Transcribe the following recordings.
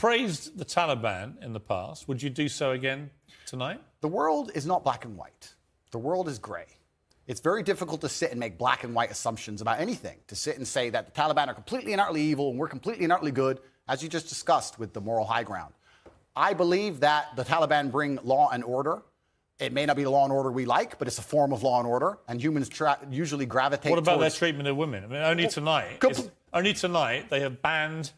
praised the Taliban in the past. Would you do so again tonight? The world is not black and white. The world is gray. It's very difficult to sit and make black and white assumptions about anything, to sit and say that the Taliban are completely and utterly evil and we're completely and utterly good, as you just discussed with the moral high ground. I believe that the Taliban bring law and order. It may not be the law and order we like, but it's a form of law and order, and humans usually gravitate What about towards... their treatment of women? I mean, only tonight they have banned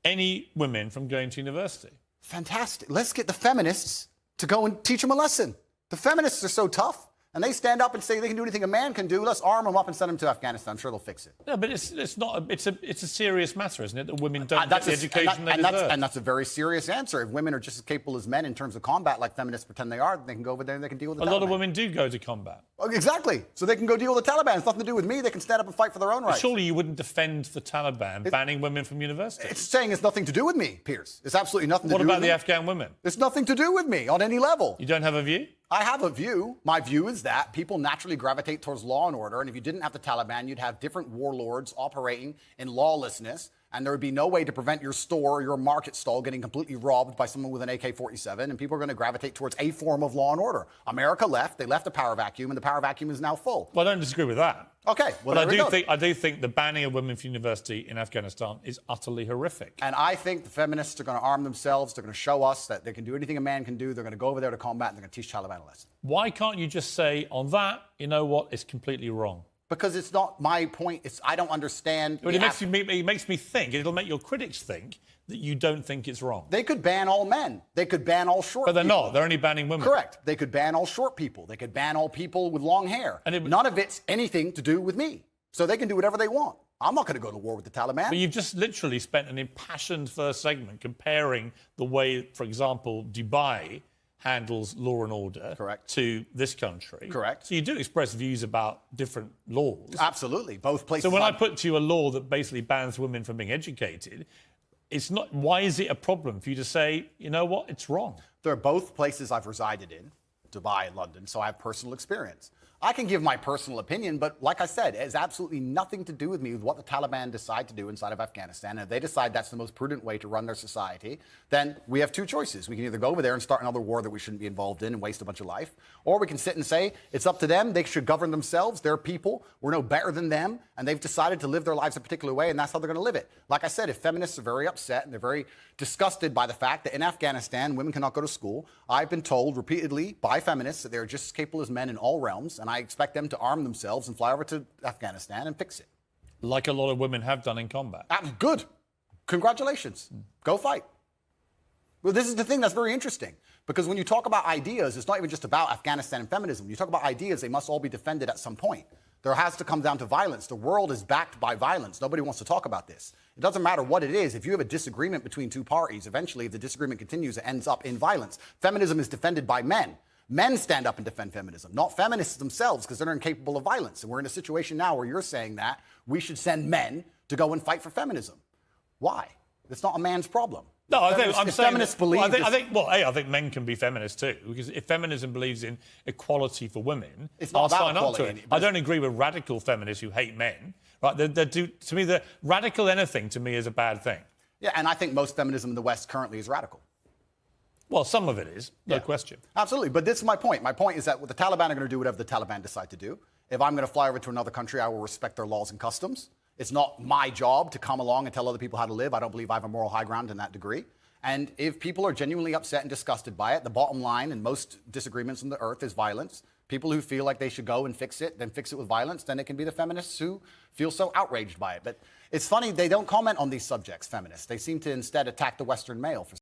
any women from going to university. Fantastic. Let's get the feminists to go and teach them a lesson. The feminists are so tough, and they stand up and say they can do anything a man can do. Let's arm them up and send them to Afghanistan. I'm sure they'll fix it. No, but it's not. It's a serious matter, isn't it? That women don't get the education they deserve. And that's a very serious answer. If women are just as capable as men in terms of combat, like feminists pretend they are, they can go over there and they can deal with the Taliban. A lot of women do go to combat. Exactly. So they can go deal with the Taliban. It's nothing to do with me. They can stand up and fight for their own rights. Surely you wouldn't defend the Taliban banning women from university. It's saying it's nothing to do with me, Piers. It's absolutely nothing to do with me. What about the Afghan women? It's nothing to do with me on any level. You don't have a view? I have a view. My view is that people naturally gravitate towards law and order, and if you didn't have the Taliban, you'd have different warlords operating in lawlessness, and there would be no way to prevent your store or your market stall getting completely robbed by someone with an AK-47, and people are going to gravitate towards a form of law and order. America left. They left a power vacuum, and the power vacuum is now full. Well, I don't disagree with that. Okay, well, but I do think the banning of women from university in Afghanistan is utterly horrific. And I think the feminists are going to arm themselves. They're going to show us that they can do anything a man can do. They're going to go over there to combat, and they're going to teach Taliban a lesson. Why can't you just say, on that, you know what, it's completely wrong? Because it's not my point. I don't understand. But it makes me think, it'll make your critics think that you don't think it's wrong. They could ban all men. They could ban all short people. But they're not. They're only banning women. Correct. They could ban all short people. They could ban all people with long hair. And none of it's anything to do with me. So they can do whatever they want. I'm not going to go to war with the Taliban. But you've just literally spent an impassioned first segment comparing the way, for example, Dubai handles law and order to this country. Correct. So you do express views about different laws. Absolutely. Both places. So when I put to you a law that basically bans women from being educated, it's not. Why is it a problem for you to say, you know what, it's wrong? They're both places I've resided in, Dubai and London, so I have personal experience. I can give my personal opinion, but like I said, it has absolutely nothing to do with me with what the Taliban decide to do inside of Afghanistan. And if they decide that's the most prudent way to run their society, then we have two choices. We can either go over there and start another war that we shouldn't be involved in and waste a bunch of life, or we can sit and say it's up to them. They should govern themselves. They're people. We're no better than them, and they've decided to live their lives a particular way, and that's how they're going to live it. Like I said, if feminists are very upset and they're very disgusted by the fact that in Afghanistan women cannot go to school, I've been told repeatedly by feminists that they're just as capable as men in all realms, and I expect them to arm themselves and fly over to Afghanistan and fix it. Like a lot of women have done in combat. Good. Congratulations. Go fight. Well, this is the thing that's very interesting, because when you talk about ideas, it's not even just about Afghanistan and feminism. When you talk about ideas, they must all be defended at some point. There has to come down to violence. The world is backed by violence. Nobody wants to talk about this. It doesn't matter what it is. If you have a disagreement between two parties, eventually, if the disagreement continues, it ends up in violence. Feminism is defended by men. Men stand up and defend feminism, not feminists themselves, because they're incapable of violence. And we're in a situation now where you're saying that we should send men to go and fight for feminism. Why? It's not a man's problem. No, I think I'm saying feminists believe. I think men can be feminists too, because if feminism believes in equality for women, I'll sign up to it. I don't agree with radical feminists who hate men. Right? To me, the radical anything to me is a bad thing. Yeah, and I think most feminism in the West currently is radical. Well, some of it is, no question. Absolutely, but this is my point. My point is that the Taliban are going to do whatever the Taliban decide to do. If I'm going to fly over to another country, I will respect their laws and customs. It's not my job to come along and tell other people how to live. I don't believe I have a moral high ground in that degree. And if people are genuinely upset and disgusted by it, the bottom line in most disagreements on the earth is violence. People who feel like they should go and fix it, then fix it with violence, then it can be the feminists who feel so outraged by it. But it's funny, they don't comment on these subjects, feminists. They seem to instead attack the Western male for